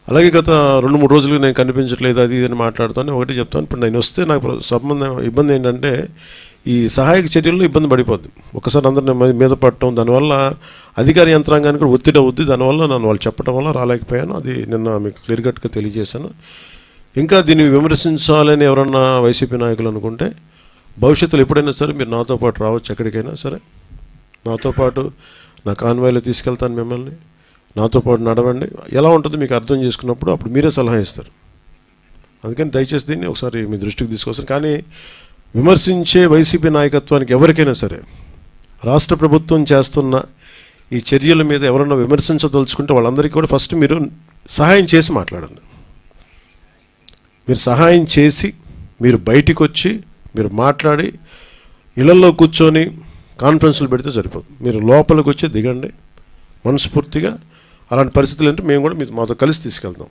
అలాగే గత 2-3 రోజులుగా నేను కనిపించట్లేదు అది ఇది మాట్లాడుతాను. ఒకటి చెప్తాను, ఇప్పుడు నేను వస్తే నాకు ఇబ్బంది ఏంటంటే ఈ సహాయక చర్యల్లో ఇబ్బంది పడిపోద్ది. ఒకసారి అందరిని మీద పడటం, దానివల్ల అధికార యంత్రాంగానికి కూడా ఒత్తిడి అవుద్ది. దానివల్ల నన్ను వాళ్ళు చెప్పడం వల్ల రాలేకపోయాను. అది నిన్న మీకు క్లియర్ కట్గా తెలియజేశాను. ఇంకా దీన్ని విమర్శించాలని ఎవరన్నా వైసీపీ నాయకులు అనుకుంటే భవిష్యత్తులో ఎప్పుడైనా సరే మీరు నాతో పాటు రావచ్చు, ఎక్కడికైనా సరే నాతో పాటు నా కాన్వాయ్లో తీసుకెళ్తాను మిమ్మల్ని. నాతో పాటు నడవండి, ఎలా ఉంటుందో మీకు అర్థం చేసుకున్నప్పుడు అప్పుడు మీరే సలహా ఇస్తారు. అందుకని దయచేసి దీన్ని ఒకసారి మీ దృష్టికి తీసుకొస్తాను. కానీ విమర్శించే వైసీపీ నాయకత్వానికి ఎవరికైనా సరే రాష్ట్ర ప్రభుత్వం చేస్తున్న ఈ చర్యల మీద ఎవరన్నా విమర్శించదలుచుకుంటే వాళ్ళందరికీ కూడా ఫస్ట్ మీరు సహాయం చేసి మాట్లాడండి. మీరు సహాయం చేసి మీరు బయటికి వచ్చి మీరు మాట్లాడి ఇళ్లలో కూర్చొని కాన్ఫరెన్స్లు పెడితే సరిపోదు. మీరు లోపలికి వచ్చి దిగండి మనస్ఫూర్తిగా. అలాంటి పరిస్థితులు అంటే మేము కూడా మాతో కలిసి తీసుకెళ్తాం.